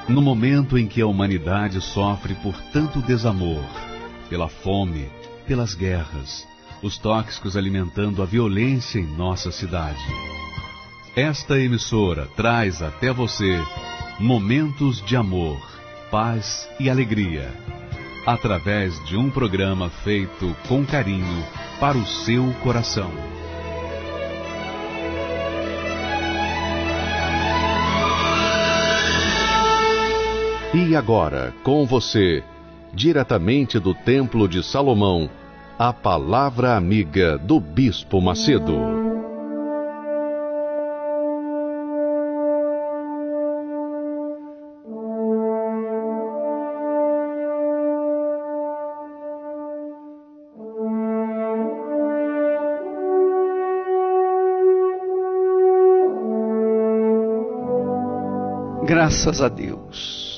No momento em que a humanidade sofre por tanto desamor, pela fome, pelas guerras, os tóxicos alimentando a violência em nossa cidade. Esta emissora traz até você momentos de amor, paz e alegria, através de um programa feito com carinho para o seu coração. E agora, com você, diretamente do Templo de Salomão, a Palavra Amiga do Bispo Macedo. Graças a Deus.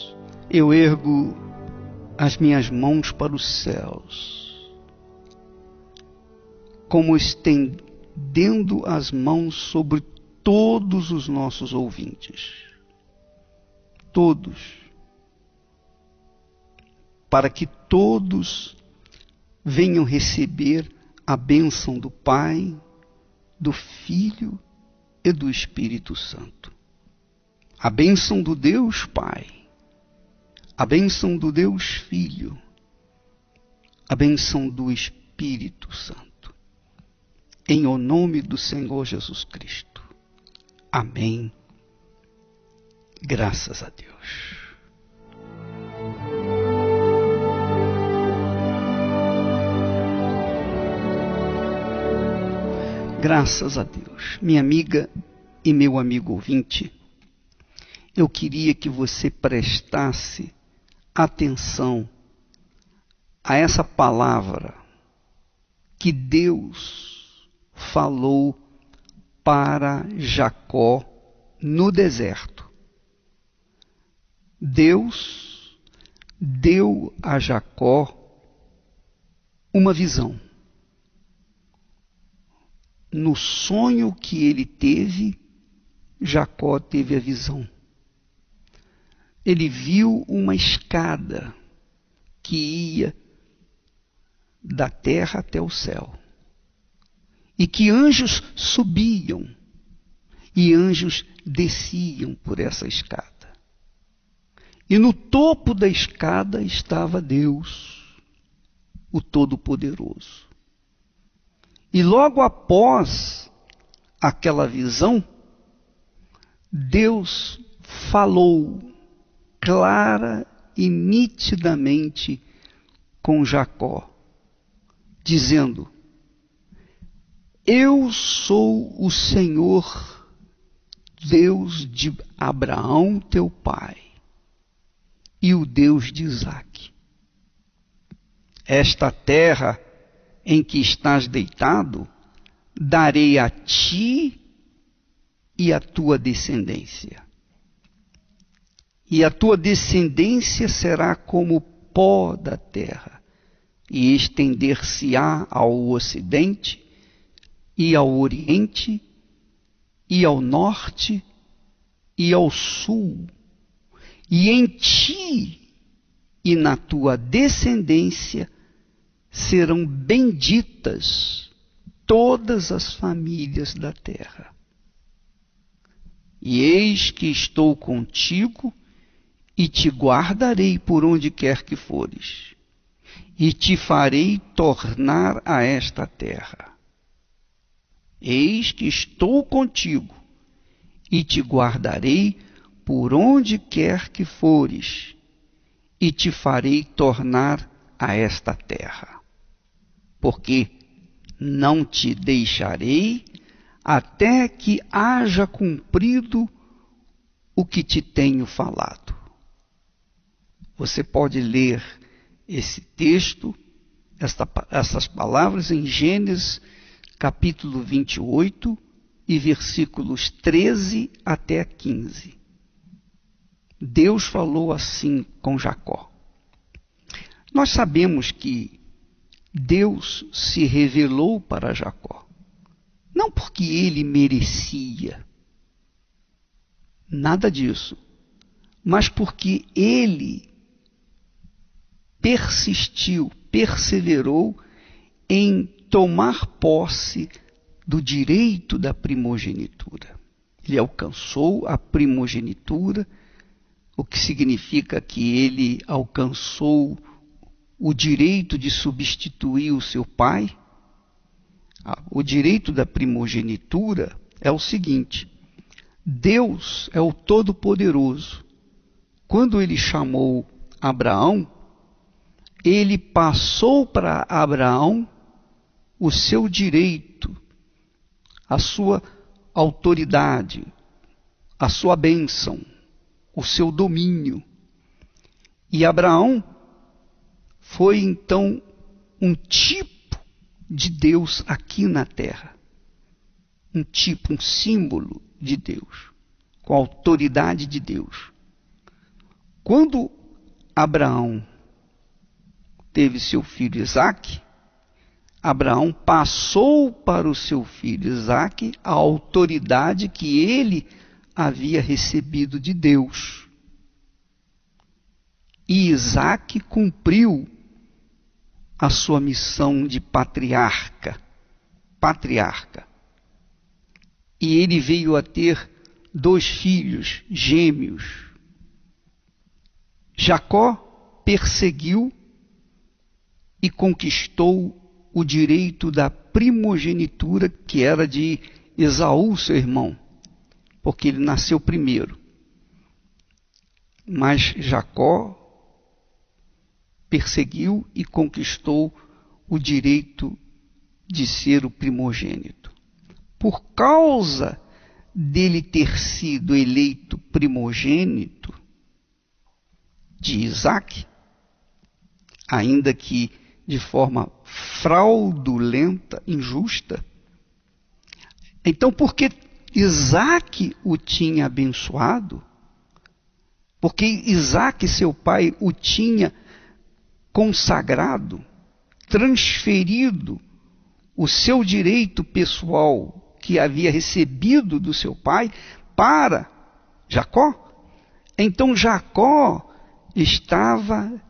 Eu ergo as minhas mãos para os céus, como estendendo as mãos sobre todos os nossos ouvintes, todos, para que todos venham receber a bênção do Pai, do Filho e do Espírito Santo. A bênção do Deus Pai, a bênção do Deus Filho, a bênção do Espírito Santo. Em o nome do Senhor Jesus Cristo. Amém. Graças a Deus. Graças a Deus. Minha amiga e meu amigo ouvinte, eu queria que você prestasse atenção a essa palavra que Deus falou para Jacó no deserto. Deus deu a Jacó uma visão. No sonho que ele teve, Jacó teve a visão. Ele viu uma escada que ia da terra até o céu. E que anjos subiam e anjos desciam por essa escada. E no topo da escada estava Deus, o Todo-Poderoso. E logo após aquela visão, Deus falou clara e nitidamente com Jacó, dizendo: eu sou o Senhor, Deus de Abraão, teu pai, e o Deus de Isaque. Esta terra em que estás deitado, darei a ti e à tua descendência. E a tua descendência será como o pó da terra, e estender-se-á ao ocidente, e ao oriente, e ao norte, e ao sul. E em ti e na tua descendência serão benditas todas as famílias da terra. E eis que estou contigo, e te guardarei por onde quer que fores, e te farei tornar a esta terra. Eis que estou contigo, e te guardarei por onde quer que fores, e te farei tornar a esta terra. Porque não te deixarei até que haja cumprido o que te tenho falado. Você pode ler esse texto, essas palavras em Gênesis capítulo 28 e versículos 13 até 15. Deus falou assim com Jacó. Nós sabemos que Deus se revelou para Jacó, não porque ele merecia, nada disso, mas porque ele persistiu, perseverou em tomar posse do direito da primogenitura. Ele alcançou a primogenitura, o que significa que ele alcançou o direito de substituir o seu pai. O direito da primogenitura é o seguinte: Deus é o Todo-Poderoso. Quando ele chamou Abraão, ele passou para Abraão o seu direito, a sua autoridade, a sua bênção, o seu domínio. E Abraão foi então um tipo de Deus aqui na terra. Um tipo, um símbolo de Deus, com a autoridade de Deus. Quando Abraão teve seu filho Isaque, Abraão passou para o seu filho Isaque a autoridade que ele havia recebido de Deus. E Isaque cumpriu a sua missão de patriarca. E ele veio a ter 2 filhos gêmeos. Jacó perseguiu e conquistou o direito da primogenitura, que era de Esaú, seu irmão, porque ele nasceu primeiro. Mas Jacó perseguiu e conquistou o direito de ser o primogênito. Por causa dele ter sido eleito primogênito de Isaque, ainda que de forma fraudulenta, injusta, então, porque Isaque o tinha abençoado, porque Isaque, seu pai, o tinha consagrado, transferido o seu direito pessoal que havia recebido do seu pai para Jacó, então Jacó estava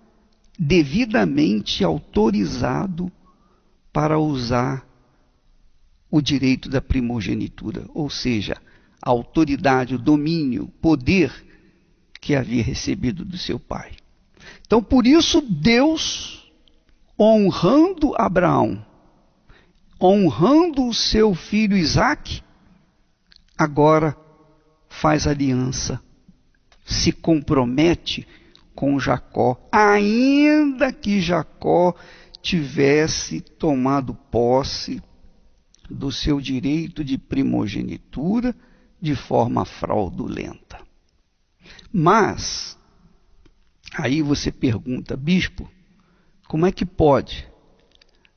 devidamente autorizado para usar o direito da primogenitura, ou seja, a autoridade, o domínio, o poder que havia recebido do seu pai. Então, por isso, Deus, honrando Abraão, honrando o seu filho Isaque, agora faz aliança, se compromete com Jacó, ainda que Jacó tivesse tomado posse do seu direito de primogenitura de forma fraudulenta. Mas, aí você pergunta, bispo, como é que pode?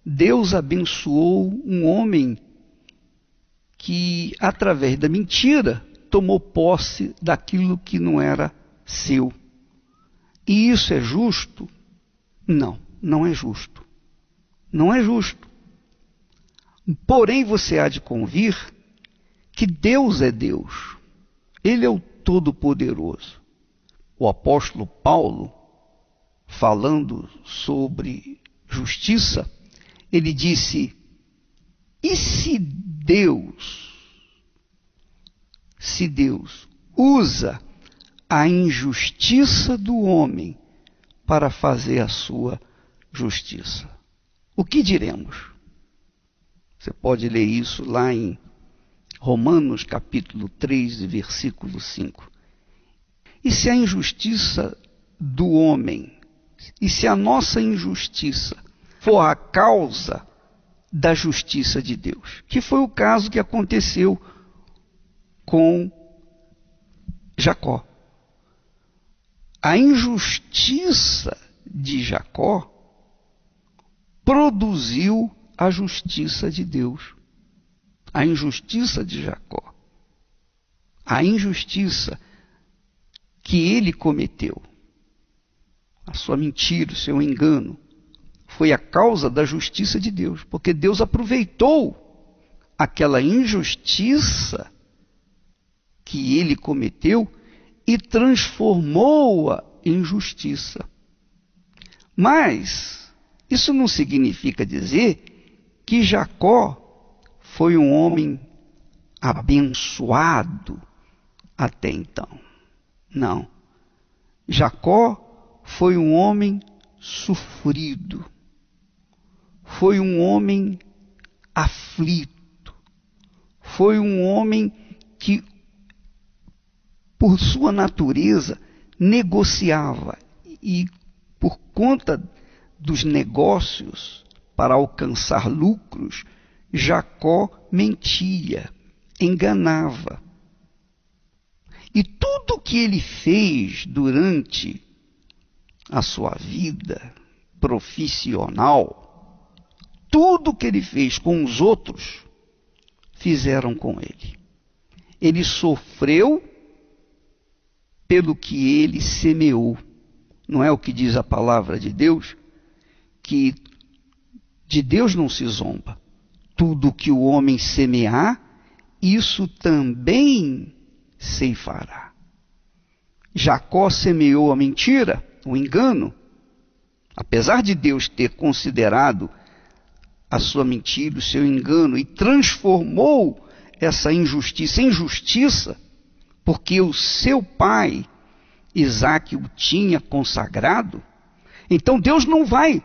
Deus abençoou um homem que, através da mentira, tomou posse daquilo que não era seu. E isso é justo? Não, não é justo. Não é justo. Porém, você há de convir que Deus é Deus. Ele é o Todo-Poderoso. O apóstolo Paulo, falando sobre justiça, ele disse: e se Deus usa a injustiça do homem para fazer a sua justiça, o que diremos? Você pode ler isso lá em Romanos capítulo 3, versículo 5. E se a injustiça do homem, e se a nossa injustiça for a causa da justiça de Deus, que foi o caso que aconteceu com Jacó. A injustiça de Jacó produziu a justiça de Deus. A injustiça de Jacó, a injustiça que ele cometeu, a sua mentira, o seu engano, foi a causa da justiça de Deus, porque Deus aproveitou aquela injustiça que ele cometeu e transformou-a em justiça. Mas isso não significa dizer que Jacó foi um homem abençoado até então. Não. Jacó foi um homem sofrido. Foi um homem aflito. Foi um homem que, por sua natureza, negociava. E por conta dos negócios para alcançar lucros, Jacó mentia, enganava. E tudo que ele fez durante a sua vida profissional, tudo que ele fez com os outros, fizeram com ele. Ele sofreu pelo que ele semeou. Não é o que diz a palavra de Deus? Que de Deus não se zomba. Tudo que o homem semear, isso também ceifará. Jacó semeou a mentira, o engano. Apesar de Deus ter considerado a sua mentira, o seu engano, e transformou essa injustiça em justiça, porque o seu pai, Isaque, o tinha consagrado, então Deus não vai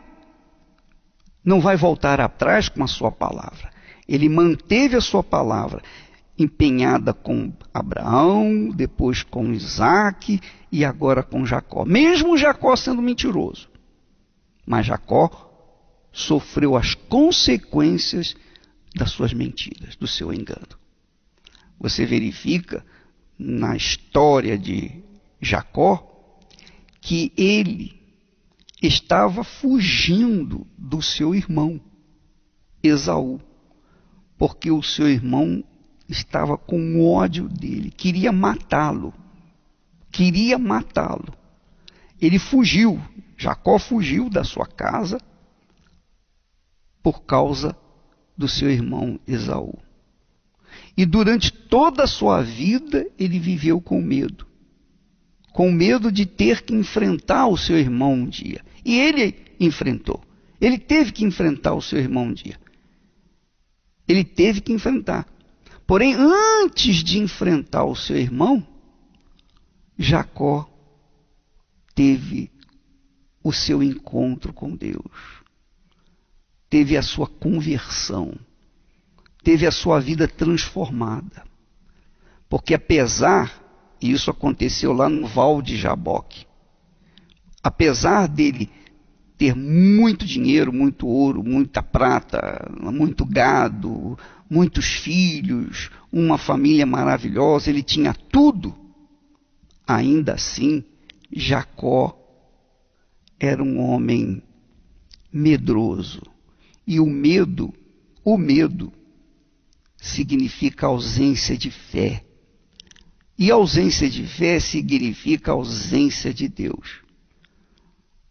voltar atrás com a sua palavra. Ele manteve a sua palavra empenhada com Abraão, depois com Isaque e agora com Jacó. Mesmo Jacó sendo mentiroso. Mas Jacó sofreu as consequências das suas mentiras, do seu engano. Você verifica na história de Jacó que ele estava fugindo do seu irmão Esaú, porque o seu irmão estava com ódio dele, queria matá-lo. Ele fugiu, Jacó fugiu da sua casa por causa do seu irmão Esaú. E durante toda a sua vida ele viveu com medo de ter que enfrentar o seu irmão um dia. E ele enfrentou. Ele teve que enfrentar o seu irmão um dia. Ele teve que enfrentar. Porém, antes de enfrentar o seu irmão, Jacó teve o seu encontro com Deus. Teve a sua conversão. Teve a sua vida transformada. Porque apesar, e isso aconteceu lá no Val de Jaboque, apesar dele ter muito dinheiro, muito ouro, muita prata, muito gado, muitos filhos, uma família maravilhosa, ele tinha tudo. Ainda assim, Jacó era um homem medroso. E o medo significa ausência de fé. E ausência de fé significa ausência de Deus.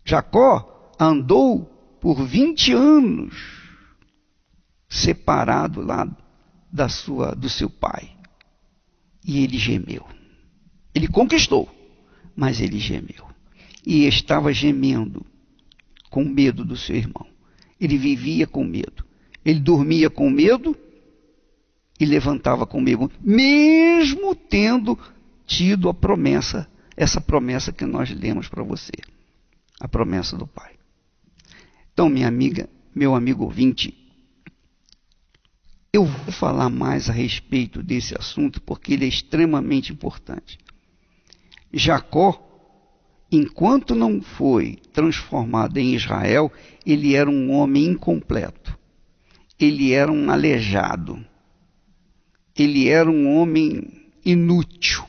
Jacó andou por 20 anos separado lá do seu pai. E ele gemeu. Ele conquistou, mas ele gemeu. E estava gemendo com medo do seu irmão. Ele vivia com medo. Ele dormia com medo e levantava com medo, mesmo tendo tido a promessa, essa promessa que nós lemos para você, a promessa do Pai. Então, minha amiga, meu amigo ouvinte, eu vou falar mais a respeito desse assunto porque ele é extremamente importante. Jacó, enquanto não foi transformado em Israel, ele era um homem incompleto. Ele era um aleijado. Ele era um homem inútil.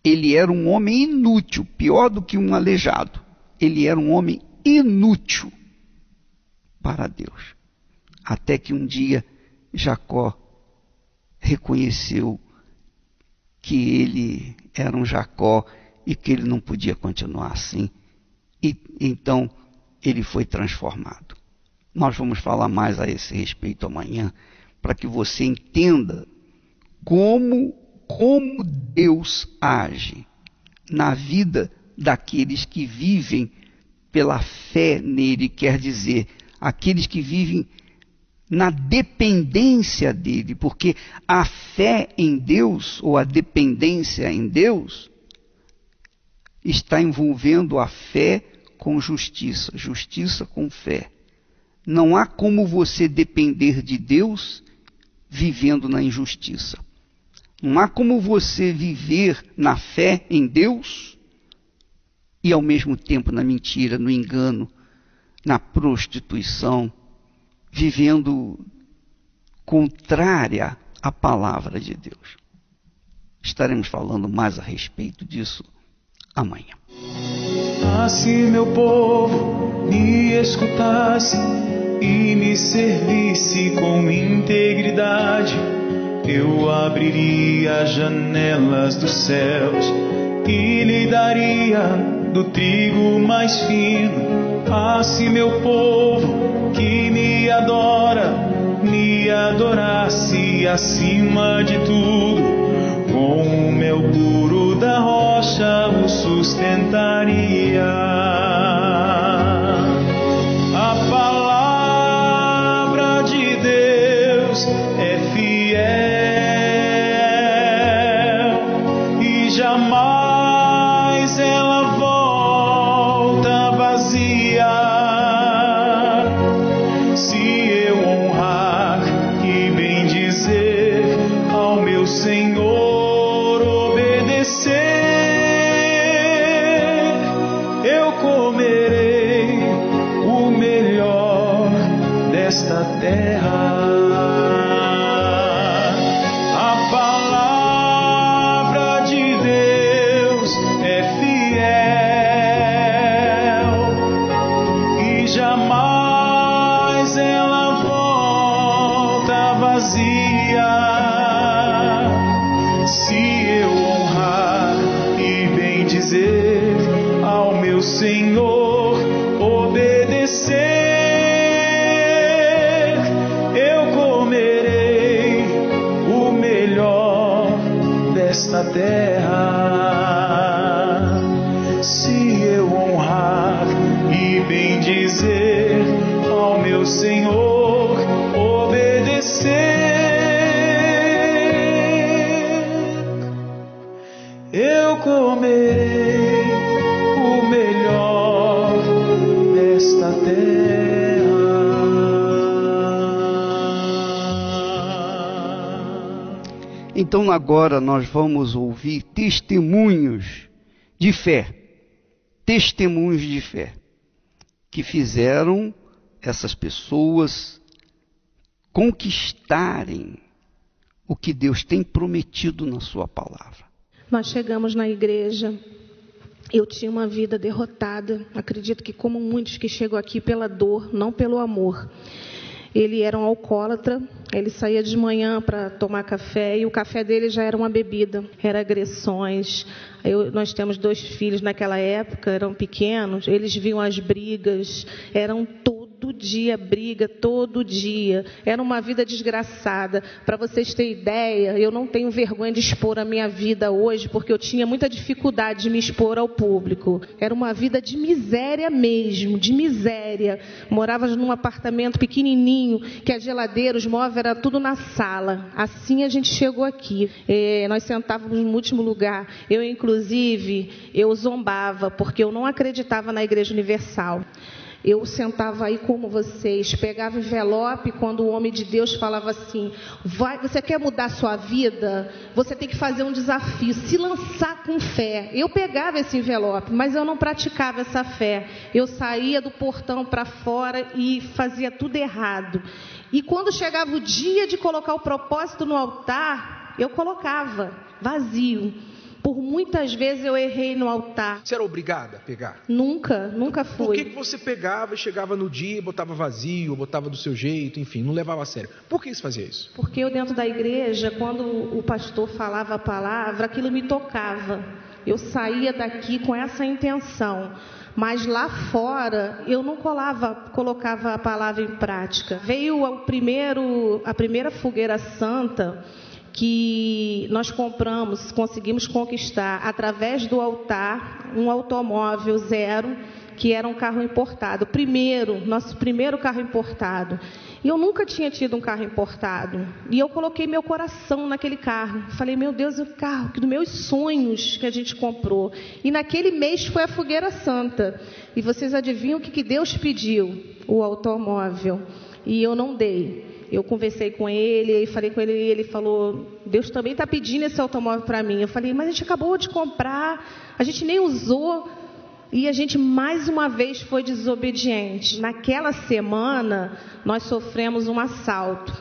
Ele era um homem inútil, pior do que um aleijado. Ele era um homem inútil para Deus. Até que um dia Jacó reconheceu que ele era um Jacó e que ele não podia continuar assim. E então ele foi transformado. Nós vamos falar mais a esse respeito amanhã, para que você entenda como Deus age na vida daqueles que vivem pela fé nele, quer dizer, aqueles que vivem na dependência dele, porque a fé em Deus, ou a dependência em Deus, está envolvendo a fé com justiça, justiça com fé. Não há como você depender de Deus vivendo na injustiça. Não há como você viver na fé em Deus e ao mesmo tempo na mentira, no engano, na prostituição, vivendo contrária à palavra de Deus. Estaremos falando mais a respeito disso amanhã. Se meu povo me escutasse e me servisse com integridade, eu abriria as janelas dos céus e lhe daria do trigo mais fino. Se meu povo que me adora me adorasse acima de tudo, com o mel puro da rocha o sustentaria. A palavra de Deus é fiel e jamais ela volta vazia. Se eu honrar e bendizer ao meu Senhor, obedecer, eu comerei o melhor desta terra. A palavra de Deus é fiel e jamais ela volta vazia. Se eu honrar e bendizer ao meu Senhor, obedecer, eu comerei o melhor desta terra. Se eu honrar e bendizer ao meu Senhor, obedecer, eu comerei o melhor desta terra. Então agora nós vamos ouvir testemunhos de fé, que fizeram essas pessoas conquistarem o que Deus tem prometido na sua palavra. Nós chegamos na igreja, eu tinha uma vida derrotada, acredito que como muitos que chegam aqui pela dor, não pelo amor. Ele era um alcoólatra, ele saía de manhã para tomar café e o café dele já era uma bebida, era agressões. Nós temos 2 filhos naquela época, eram pequenos, eles viam as brigas, eram todo dia briga, todo dia, era uma vida desgraçada. Para vocês terem ideia, eu não tenho vergonha de expor a minha vida hoje, porque eu tinha muita dificuldade de me expor ao público. Era uma vida de miséria mesmo, de miséria. Morava num apartamento pequenininho, que a geladeira, os móveis, era tudo na sala. Assim a gente chegou aqui. Nós sentávamos no último lugar. Inclusive, eu zombava, porque eu não acreditava na Igreja Universal. Eu sentava aí como vocês, pegava envelope quando o homem de Deus falava assim: você quer mudar sua vida? Você tem que fazer um desafio, se lançar com fé. Eu pegava esse envelope, mas eu não praticava essa fé. Eu saía do portão para fora e fazia tudo errado. E quando chegava o dia de colocar o propósito no altar, eu colocava vazio. Por muitas vezes eu errei no altar. Você era obrigada a pegar? Nunca fui. Por que você pegava e chegava no dia, botava vazio, botava do seu jeito, enfim, não levava a sério? Por que você fazia isso? Porque eu dentro da igreja, quando o pastor falava a palavra, aquilo me tocava. Eu saía daqui com essa intenção. Mas lá fora, eu não colocava a palavra em prática. Veio a primeira fogueira santa, que nós conseguimos conquistar através do altar um automóvel zero, que era um carro importado. Nosso primeiro carro importado. E eu nunca tinha tido um carro importado. E eu coloquei meu coração naquele carro. Falei, meu Deus, é o carro dos meus sonhos que a gente comprou. E naquele mês foi a Fogueira Santa. E vocês adivinham o que Deus pediu? O automóvel. E eu não dei. Eu conversei com ele, falei com ele, e ele falou, Deus também está pedindo esse automóvel para mim. Eu falei, mas a gente acabou de comprar, a gente nem usou. E a gente mais uma vez foi desobediente. Naquela semana, nós sofremos um assalto.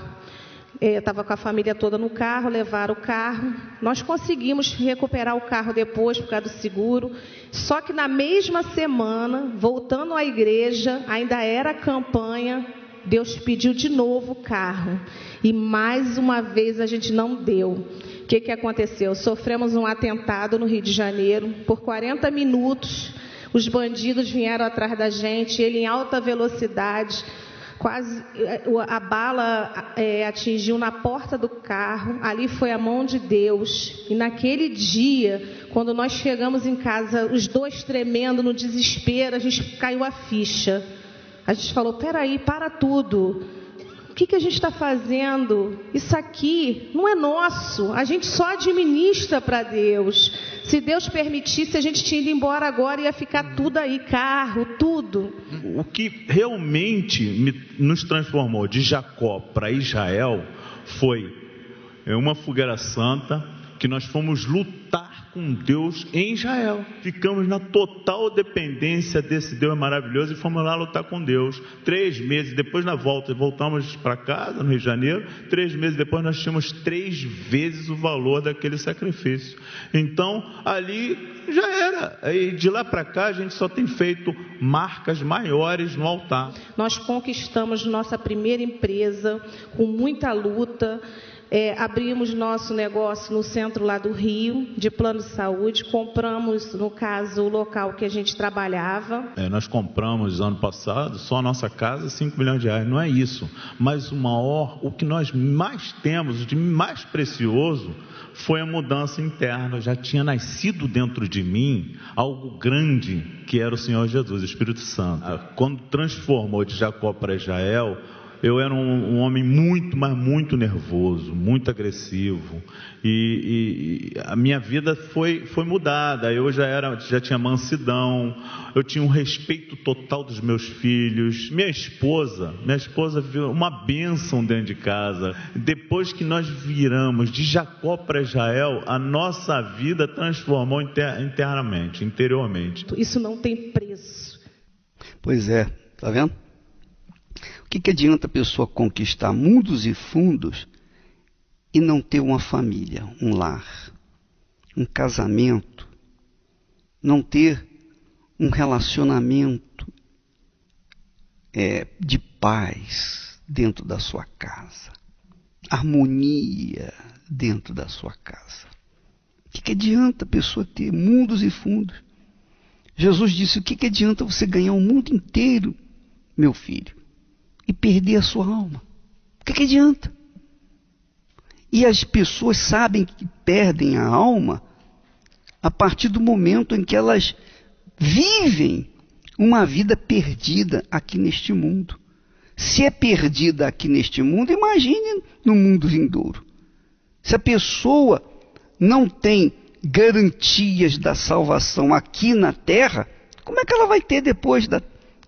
Eu estava com a família toda no carro, levaram o carro. Nós conseguimos recuperar o carro depois, por causa do seguro. Só que na mesma semana, voltando à igreja, ainda era campanha, Deus pediu de novo o carro. E mais uma vez a gente não deu. O que aconteceu? Sofremos um atentado no Rio de Janeiro. Por 40 minutos, os bandidos vieram atrás da gente, ele em alta velocidade. Quase a bala atingiu na porta do carro. Ali foi a mão de Deus. E naquele dia, quando nós chegamos em casa, os dois tremendo no desespero, a gente caiu a ficha. A gente falou, peraí, para tudo. O que a gente está fazendo? Isso aqui não é nosso. A gente só administra para Deus. Se Deus permitisse, a gente tinha ido embora agora, ia ficar tudo aí, carro, tudo. O que realmente nos transformou de Jacó para Israel foi uma fogueira santa, que nós fomos lutar com Deus em Israel. Ficamos na total dependência desse Deus maravilhoso e fomos lá lutar com Deus. 3 meses depois, na volta, voltamos para casa, no Rio de Janeiro. 3 meses depois, nós tínhamos 3 vezes o valor daquele sacrifício. Então, ali já era. E de lá para cá, a gente só tem feito marcas maiores no altar. Nós conquistamos nossa primeira empresa com muita luta. Abrimos nosso negócio no centro lá do Rio, de plano de saúde. Compramos, no caso, o local que a gente trabalhava. Nós compramos ano passado, só a nossa casa, 5 milhões de reais. Não é isso. Mas o que nós mais temos, de mais precioso, foi a mudança interna. Já tinha nascido dentro de mim algo grande, que era o Senhor Jesus, o Espírito Santo. Quando transformou de Jacó para Israel, eu era um homem muito, mas muito nervoso, muito agressivo, e a minha vida foi mudada. Eu já tinha mansidão, eu tinha um respeito total dos meus filhos. Minha esposa viu uma bênção dentro de casa. Depois que nós viramos de Jacó para Israel, a nossa vida transformou internamente, interiormente. Isso não tem preço. Pois é, tá vendo? O que adianta a pessoa conquistar mundos e fundos e não ter uma família, um lar, um casamento, não ter um relacionamento de paz dentro da sua casa, harmonia dentro da sua casa? O que adianta a pessoa ter mundos e fundos? Jesus disse, o que adianta você ganhar o mundo inteiro, meu filho, e perder a sua alma? O que adianta? E as pessoas sabem que perdem a alma a partir do momento em que elas vivem uma vida perdida aqui neste mundo. Se é perdida aqui neste mundo, imagine no mundo vindouro. Se a pessoa não tem garantias da salvação aqui na terra, como é que ela vai ter depois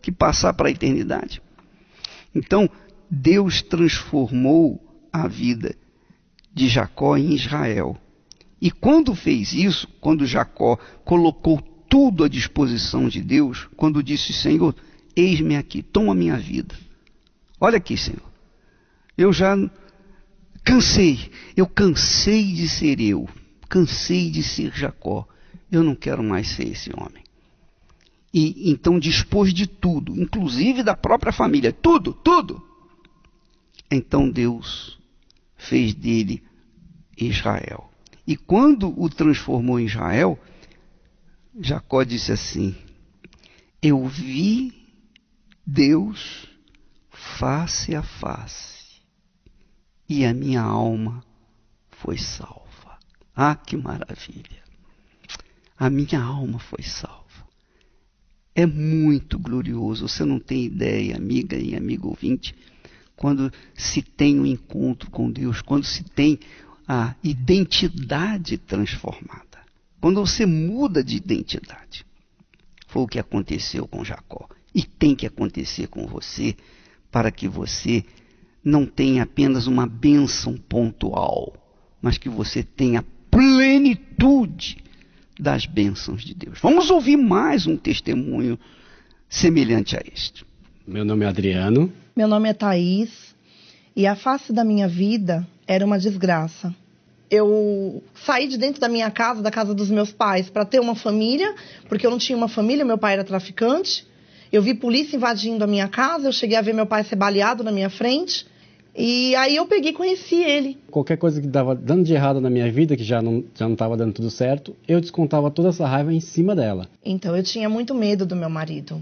que passar para a eternidade? Então, Deus transformou a vida de Jacó em Israel. E quando fez isso, quando Jacó colocou tudo à disposição de Deus, quando disse, Senhor, eis-me aqui, toma minha vida. Olha aqui, Senhor, eu já cansei de ser eu, cansei de ser Jacó, eu não quero mais ser esse homem. E então dispôs de tudo, inclusive da própria família, tudo. Então Deus fez dele Israel. E quando o transformou em Israel, Jacó disse assim, eu vi Deus face a face, e a minha alma foi salva. Ah, que maravilha! A minha alma foi salva. É muito glorioso, você não tem ideia, amiga e amigo ouvinte, quando se tem um encontro com Deus, quando se tem a identidade transformada. Quando você muda de identidade. Foi o que aconteceu com Jacó. E tem que acontecer com você, para que você não tenha apenas uma bênção pontual, mas que você tenha plenitude das bênçãos de Deus. Vamos ouvir mais um testemunho semelhante a este. Meu nome é Adriano. Meu nome é Thaís. E a face da minha vida era uma desgraça. Eu saí de dentro da minha casa, da casa dos meus pais, para ter uma família, porque eu não tinha uma família, meu pai era traficante. Eu vi polícia invadindo a minha casa, eu cheguei a ver meu pai ser baleado na minha frente. E aí eu peguei e conheci ele. Qualquer coisa que estava dando de errado na minha vida, que já não estava dando tudo certo, eu descontava toda essa raiva em cima dela. Então eu tinha muito medo do meu marido.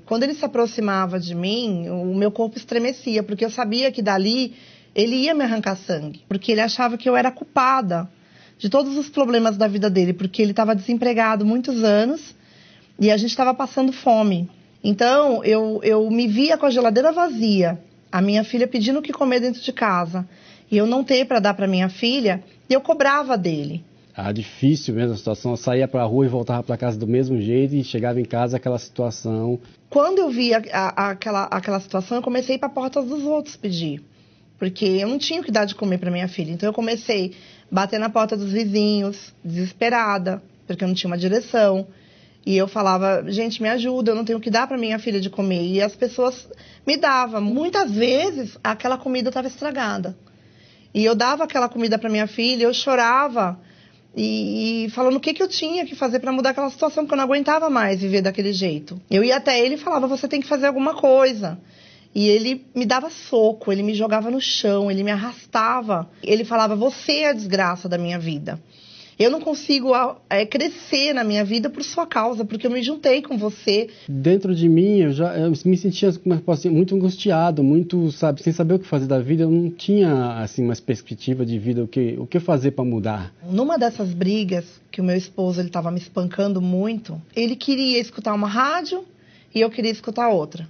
Quando ele se aproximava de mim, o meu corpo estremecia, porque eu sabia que dali ele ia me arrancar sangue. Porque ele achava que eu era culpada de todos os problemas da vida dele, porque ele estava desempregado muitos anos e a gente estava passando fome. Então eu me via com a geladeira vazia, a minha filha pedindo o que comer dentro de casa, e eu não ter para dar para minha filha, e eu cobrava dele. Ah, difícil mesmo a situação, eu saía para a rua e voltava para casa do mesmo jeito, e chegava em casa aquela situação. Quando eu vi aquela situação, eu comecei a ir para a porta dos outros pedir, porque eu não tinha o que dar de comer para minha filha. Então eu comecei a bater na porta dos vizinhos, desesperada, porque eu não tinha uma direção. E eu falava, gente, me ajuda, eu não tenho o que dar para minha filha de comer. E as pessoas me davam. Muitas vezes, aquela comida estava estragada. E eu dava aquela comida para minha filha, eu chorava, e falando o que eu tinha que fazer para mudar aquela situação, porque eu não aguentava mais viver daquele jeito. Eu ia até ele e falava, você tem que fazer alguma coisa. E ele me dava soco, ele me jogava no chão, ele me arrastava. Ele falava, você é a desgraça da minha vida. Eu não consigo crescer na minha vida por sua causa, porque eu me juntei com você. Dentro de mim, eu me sentia muito angustiado, muito, sem saber o que fazer da vida. Eu não tinha, assim, uma perspectiva de vida, o que fazer para mudar. Numa dessas brigas, que o meu esposo estava me espancando muito, ele queria escutar uma rádio e eu queria escutar outra.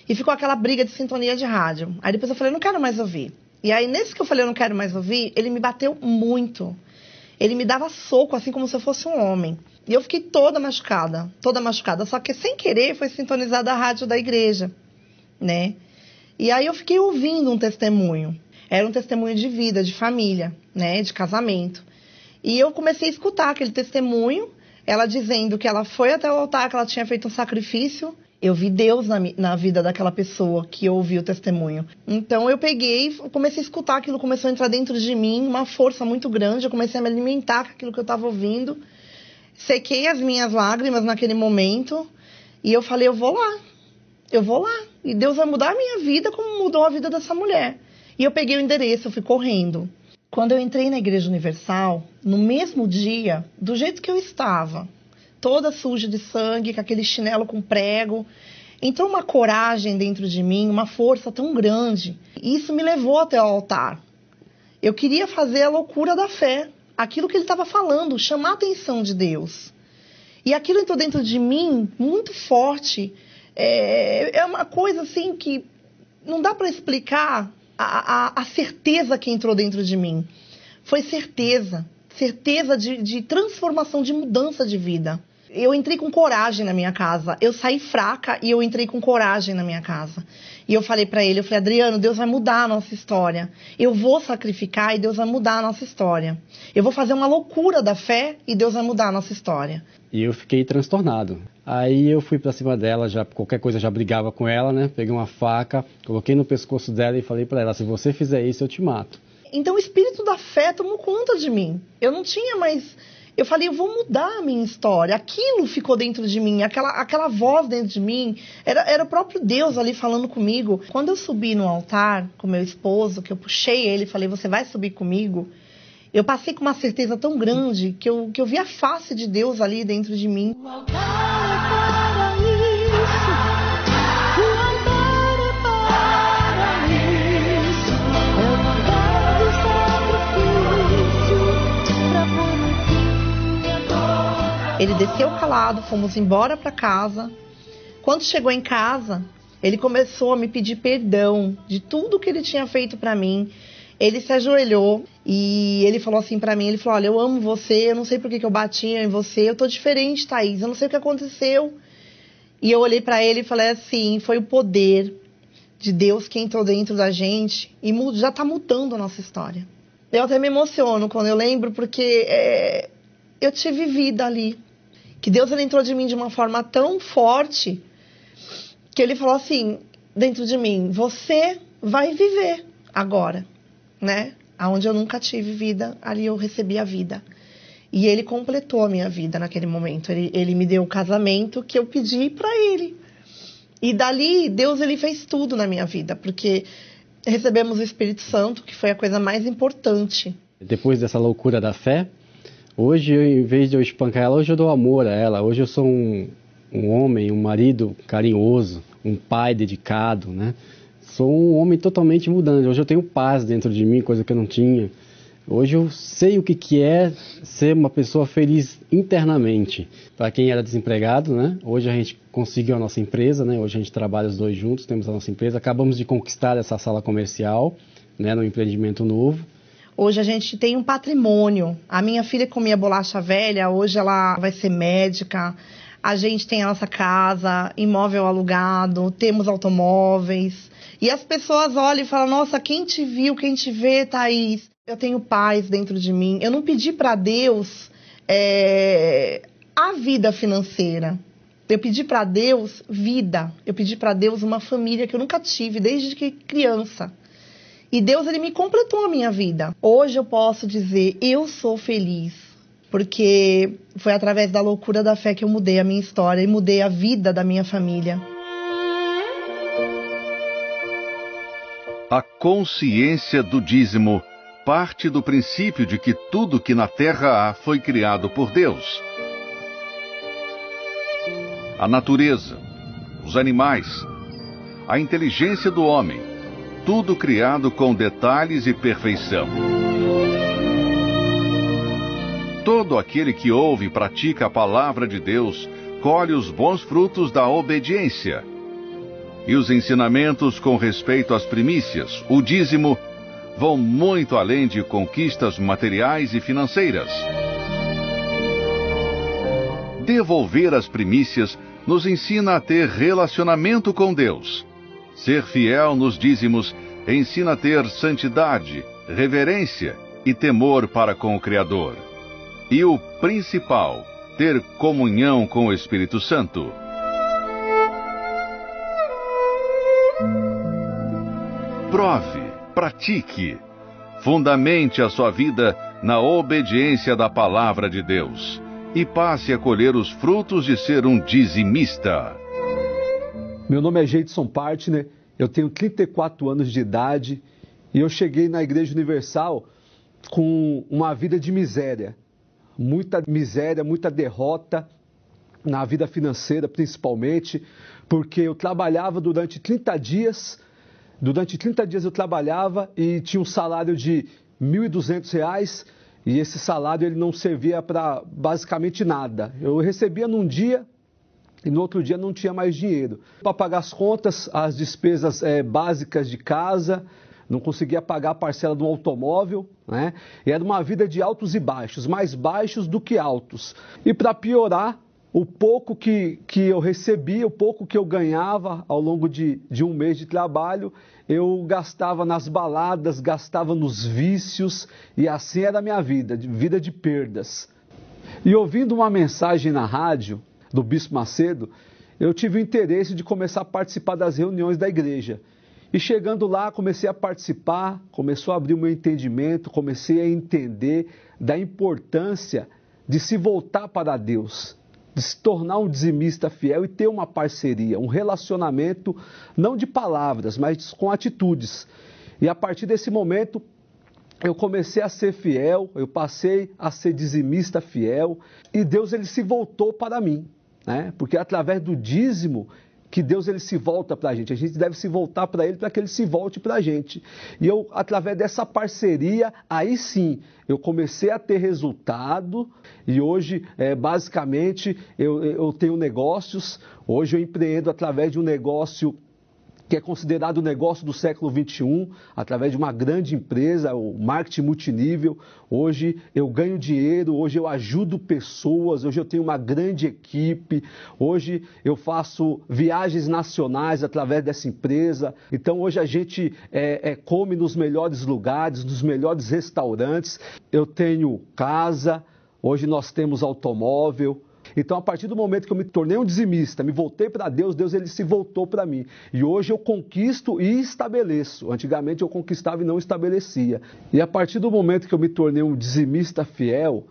E ficou aquela briga de sintonia de rádio. Aí depois eu falei, não quero mais ouvir. E aí, nesse que eu falei, eu não quero mais ouvir, ele me bateu muito. Ele me dava soco, assim como se eu fosse um homem. E eu fiquei toda machucada. Só que, sem querer, foi sintonizada a rádio da igreja, né? E aí eu fiquei ouvindo um testemunho. Era um testemunho de vida, de família, né? De casamento. E eu comecei a escutar aquele testemunho. Ela dizendo que ela foi até o altar, que ela tinha feito um sacrifício. Eu vi Deus na vida daquela pessoa que eu ouvi o testemunho. Então eu peguei, comecei a escutar, aquilo começou a entrar dentro de mim, uma força muito grande. Eu comecei a me alimentar com aquilo que eu estava ouvindo. Sequei as minhas lágrimas naquele momento e eu falei, eu vou lá. E Deus vai mudar a minha vida como mudou a vida dessa mulher. E eu peguei o endereço, eu fui correndo. Quando eu entrei na Igreja Universal, no mesmo dia, do jeito que eu estava, toda suja de sangue, com aquele chinelo com prego, entrou uma coragem dentro de mim, uma força tão grande. E isso me levou até o altar. Eu queria fazer a loucura da fé, aquilo que ele estava falando, chamar a atenção de Deus. E aquilo entrou dentro de mim muito forte. É uma coisa assim que não dá para explicar a certeza que entrou dentro de mim. Foi certeza de transformação, de mudança de vida. Eu entrei com coragem na minha casa. Eu saí fraca e eu entrei com coragem na minha casa. E eu falei para ele, Adriano, Deus vai mudar a nossa história. Eu vou sacrificar e Deus vai mudar a nossa história. Eu vou fazer uma loucura da fé e Deus vai mudar a nossa história. E eu fiquei transtornado. Aí eu fui pra cima dela, qualquer coisa já brigava com ela, né? Peguei uma faca, coloquei no pescoço dela e falei para ela, se você fizer isso, eu te mato. Então o espírito da fé tomou conta de mim. Eu não tinha mais... Eu falei, eu vou mudar a minha história. Aquilo ficou dentro de mim, aquela voz dentro de mim. Era o próprio Deus ali falando comigo. Quando eu subi no altar com meu esposo, que eu puxei ele e falei, você vai subir comigo? Eu passei com uma certeza tão grande que eu vi a face de Deus ali dentro de mim. O altar é para isso. O altar é para isso. É o altar do sacrifício. Ele desceu calado, fomos embora para casa. Quando chegou em casa, ele começou a me pedir perdão de tudo que ele tinha feito para mim. Ele se ajoelhou e ele falou assim para mim, ele falou, olha, eu amo você, eu não sei por que eu bati em você, eu tô diferente, Thaís, eu não sei o que aconteceu. E eu olhei para ele e falei assim, foi o poder de Deus que entrou dentro da gente e já tá mudando a nossa história. Eu até me emociono quando eu lembro, porque eu tive vida ali. Que Deus ele entrou de mim de uma forma tão forte que ele falou assim, dentro de mim, você vai viver agora, né? Aonde eu nunca tive vida, ali eu recebi a vida. E ele completou a minha vida naquele momento. Ele me deu o casamento que eu pedi para ele. E dali, Deus ele fez tudo na minha vida, porque recebemos o Espírito Santo, que foi a coisa mais importante. Depois dessa loucura da fé, hoje, em vez de eu espancar ela, hoje eu dou amor a ela. Hoje eu sou um homem, um marido carinhoso, um pai dedicado, né? Sou um homem totalmente mudante. Hoje eu tenho paz dentro de mim, coisa que eu não tinha. Hoje eu sei o que é ser uma pessoa feliz internamente. Para quem era desempregado, né? Hoje a gente conseguiu a nossa empresa, né? Hoje a gente trabalha os dois juntos, temos a nossa empresa. Acabamos de conquistar essa sala comercial, né? No empreendimento novo. Hoje a gente tem um patrimônio. A minha filha comia bolacha velha, hoje ela vai ser médica. A gente tem a nossa casa, imóvel alugado, temos automóveis. E as pessoas olham e falam, nossa, quem te viu, quem te vê, Thaís? Eu tenho paz dentro de mim. Eu não pedi para Deus a vida financeira. Eu pedi para Deus vida. Eu pedi para Deus uma família que eu nunca tive desde que criança. E Deus ele me completou a minha vida. Hoje eu posso dizer, eu sou feliz. Porque foi através da loucura da fé que eu mudei a minha história e mudei a vida da minha família. A consciência do dízimo parte do princípio de que tudo que na terra há foi criado por Deus. A natureza, os animais, a inteligência do homem, tudo criado com detalhes e perfeição. Todo aquele que ouve e pratica a palavra de Deus colhe os bons frutos da obediência. E os ensinamentos com respeito às primícias, o dízimo, vão muito além de conquistas materiais e financeiras. Devolver as primícias nos ensina a ter relacionamento com Deus. Ser fiel nos dízimos ensina a ter santidade, reverência e temor para com o Criador. E o principal, ter comunhão com o Espírito Santo. Prove, pratique, fundamente a sua vida na obediência da palavra de Deus e passe a colher os frutos de ser um dizimista. Meu nome é Geidson Partner, eu tenho 34 anos de idade e eu cheguei na Igreja Universal com uma vida de miséria, muita derrota na vida financeira principalmente, porque eu trabalhava durante 30 dias. Durante 30 dias eu trabalhava e tinha um salário de R$ 1.200 e esse salário ele não servia para basicamente nada. Eu recebia num dia e no outro dia não tinha mais dinheiro. Para pagar as contas, as despesas básicas de casa, não conseguia pagar a parcela do automóvel, né? E era uma vida de altos e baixos, mais baixos do que altos. E para piorar, o pouco que eu recebia, o pouco que eu ganhava ao longo de um mês de trabalho, eu gastava nas baladas, gastava nos vícios, e assim era a minha vida de perdas. E ouvindo uma mensagem na rádio do Bispo Macedo, eu tive o interesse de começar a participar das reuniões da igreja. E chegando lá, comecei a participar, começou a abrir o meu entendimento, comecei a entender da importância de se voltar para Deus, de se tornar um dizimista fiel e ter uma parceria, um relacionamento, não de palavras, mas com atitudes. E a partir desse momento, eu comecei a ser fiel, eu passei a ser dizimista fiel, e Deus ele se voltou para mim, né? Porque através do dízimo que Deus ele se volta para a gente deve se voltar para Ele para que Ele se volte para a gente. E eu, através dessa parceria, aí sim, eu comecei a ter resultado e hoje, basicamente, eu tenho negócios. Hoje eu empreendo através de um negócio que é considerado o negócio do século XXI, através de uma grande empresa, o marketing multinível. Hoje eu ganho dinheiro, hoje eu ajudo pessoas, hoje eu tenho uma grande equipe, hoje eu faço viagens nacionais através dessa empresa. Então hoje a gente come nos melhores lugares, nos melhores restaurantes. Eu tenho casa, hoje nós temos automóvel. Então, a partir do momento que eu me tornei um dizimista, me voltei para Deus, Deus ele se voltou para mim. E hoje eu conquisto e estabeleço. Antigamente eu conquistava e não estabelecia. E a partir do momento que eu me tornei um dizimista fiel,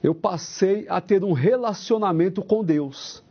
eu passei a ter um relacionamento com Deus.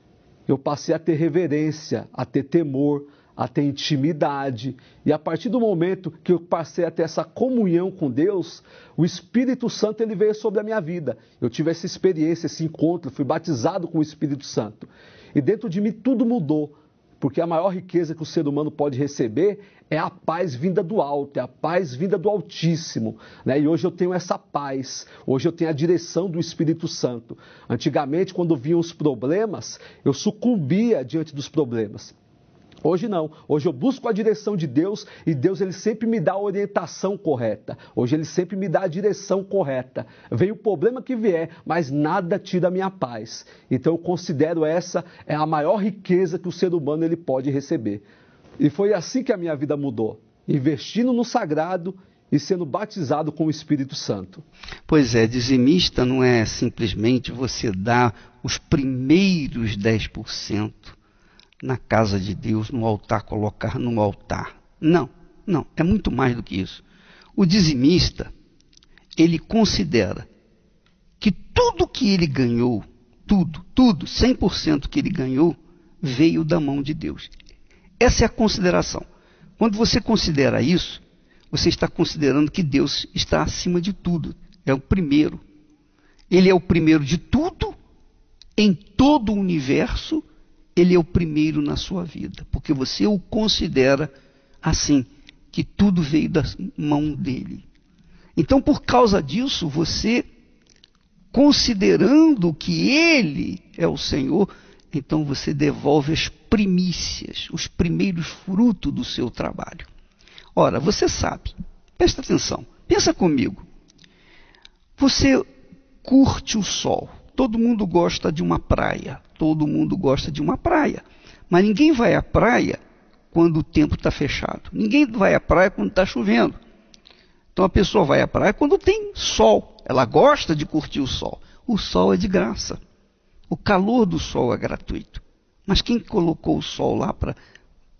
Eu passei a ter reverência, a ter temor, a ter intimidade. E a partir do momento que eu passei a ter essa comunhão com Deus, o Espírito Santo ele veio sobre a minha vida. Eu tive essa experiência, esse encontro, fui batizado com o Espírito Santo. E dentro de mim tudo mudou, porque a maior riqueza que o ser humano pode receber é a paz vinda do alto, é a paz vinda do Altíssimo, né? E hoje eu tenho essa paz, hoje eu tenho a direção do Espírito Santo. Antigamente, quando vinham os problemas, eu sucumbia diante dos problemas. Hoje não, hoje eu busco a direção de Deus e Deus ele sempre me dá a orientação correta. Hoje ele sempre me dá a direção correta. Vem o problema que vier, mas nada tira a minha paz. Então eu considero essa é a maior riqueza que o ser humano ele pode receber. E foi assim que a minha vida mudou, investindo no sagrado e sendo batizado com o Espírito Santo. Pois é, dizimista não é simplesmente você dar os primeiros 10%. Na casa de Deus, no altar, colocar no altar. Não, é muito mais do que isso. O dizimista, ele considera que tudo que ele ganhou, tudo, 100% que ele ganhou, veio da mão de Deus. Essa é a consideração. Quando você considera isso, você está considerando que Deus está acima de tudo. É o primeiro. Ele é o primeiro de tudo, em todo o universo. Ele é o primeiro na sua vida, porque você o considera assim, que tudo veio da mão dele. Então, por causa disso, você, considerando que ele é o Senhor, então você devolve as primícias, os primeiros frutos do seu trabalho. Ora, você sabe, presta atenção, pensa comigo, você curte o sol. Todo mundo gosta de uma praia, mas ninguém vai à praia quando o tempo está fechado, ninguém vai à praia quando está chovendo. Então a pessoa vai à praia quando tem sol, ela gosta de curtir o sol é de graça, o calor do sol é gratuito, mas quem colocou o sol lá para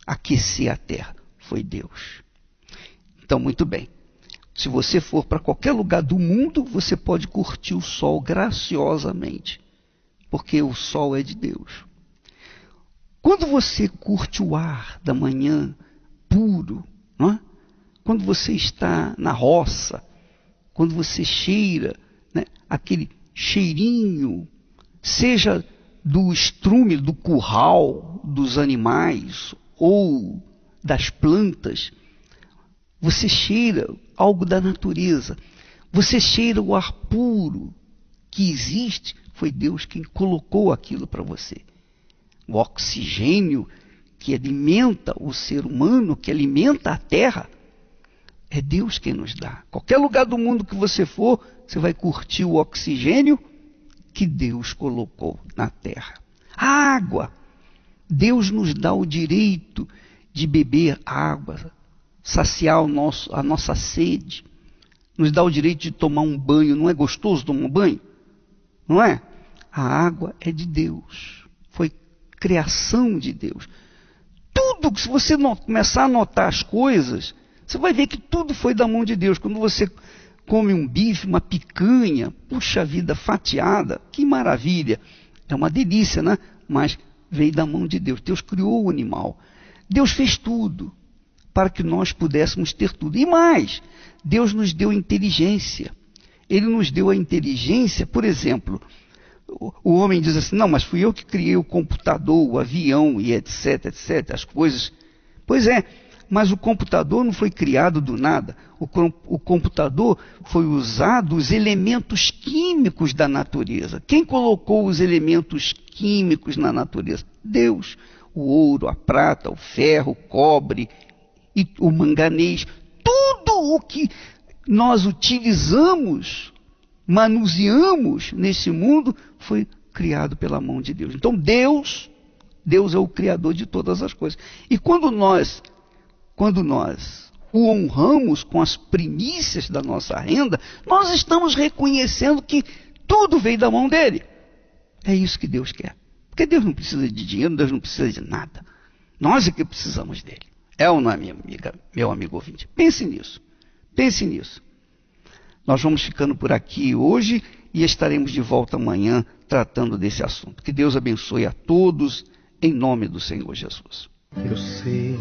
aquecer a terra foi Deus. Então, muito bem. Se você for para qualquer lugar do mundo, você pode curtir o sol graciosamente, porque o sol é de Deus. Quando você curte o ar da manhã puro, não é? Quando você está na roça, quando você cheira, né, aquele cheirinho, seja do estrume, do curral dos animais ou das plantas, você cheira algo da natureza, você cheira o ar puro que existe, foi Deus quem colocou aquilo para você. O oxigênio que alimenta o ser humano, que alimenta a terra, é Deus quem nos dá. Qualquer lugar do mundo que você for, você vai curtir o oxigênio que Deus colocou na terra. A água, Deus nos dá o direito de beber água, saciar a nossa sede, nos dá o direito de tomar um banho. Não é gostoso tomar um banho? Não é? A água é de Deus, foi criação de Deus. Tudo, se você começar a notar as coisas, você vai ver que tudo foi da mão de Deus. Quando você come um bife, uma picanha, puxa vida, fatiada, que maravilha, é uma delícia, né? Mas veio da mão de Deus. Deus criou o animal, Deus fez tudo para que nós pudéssemos ter tudo. E mais, Deus nos deu inteligência. Ele nos deu a inteligência, por exemplo, O homem diz assim, não, mas fui eu que criei o computador, o avião e etc, as coisas. Pois é, mas o computador não foi criado do nada. O computador foi usado os elementos químicos da natureza. Quem colocou os elementos químicos na natureza? Deus. O ouro, a prata, o ferro, o cobre, e o manganês. Tudo o que nós utilizamos, manuseamos nesse mundo, foi criado pela mão de Deus. Então Deus é o criador de todas as coisas. E quando nós o honramos com as primícias da nossa renda, nós estamos reconhecendo que tudo veio da mão dele. É isso que Deus quer. Porque Deus não precisa de dinheiro, Deus não precisa de nada. Nós é que precisamos dele. É ou não é, minha amiga, meu amigo ouvinte? Pense nisso. Pense nisso. Nós vamos ficando por aqui hoje e estaremos de volta amanhã tratando desse assunto. Que Deus abençoe a todos, em nome do Senhor Jesus. Eu sei,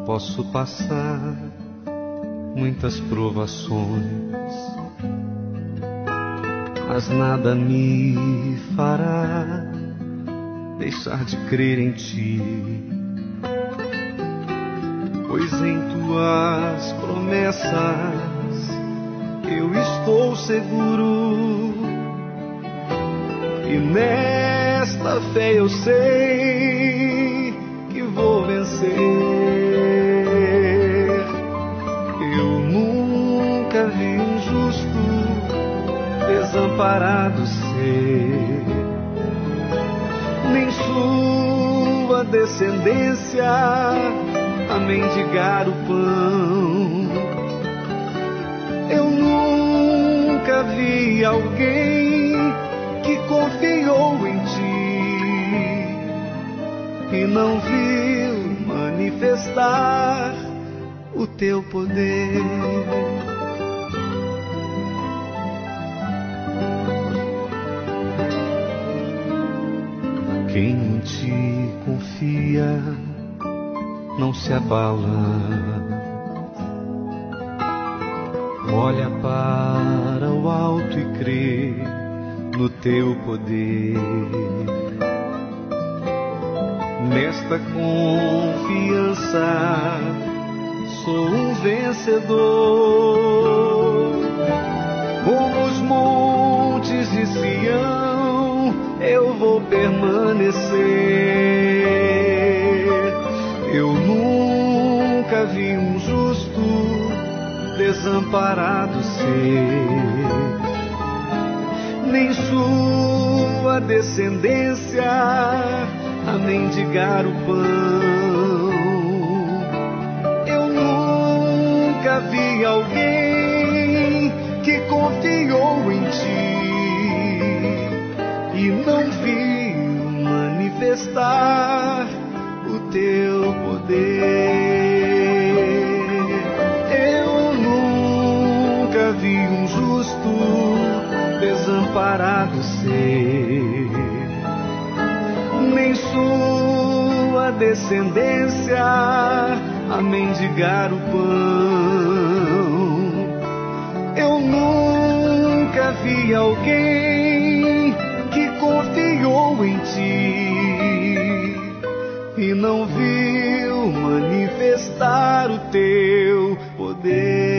posso passar muitas provações, mas nada me fará deixar de crer em ti, pois em tuas promessas eu estou seguro, e nesta fé eu sei que vou vencer. Eu nunca vi um justo desamparado ser, nem sua descendência a mendigar o pão. Eu nunca vi alguém que confiou em ti e não viu manifestar o teu poder. Quem em ti confia não se abala, olha para o alto e crê no teu poder. Nesta confiança sou um vencedor. Como os montes de Sião eu vou permanecer. Eu nunca vi um justo desamparado ser, nem sua descendência a mendigar o pão. Eu nunca vi alguém que confiou em ti e não viu manifestar o teu poder. Eu nunca vi um justo desamparado ser, nem sua descendência a mendigar o pão. Eu nunca vi alguém que confiou em ti e não viu manifestar o teu poder.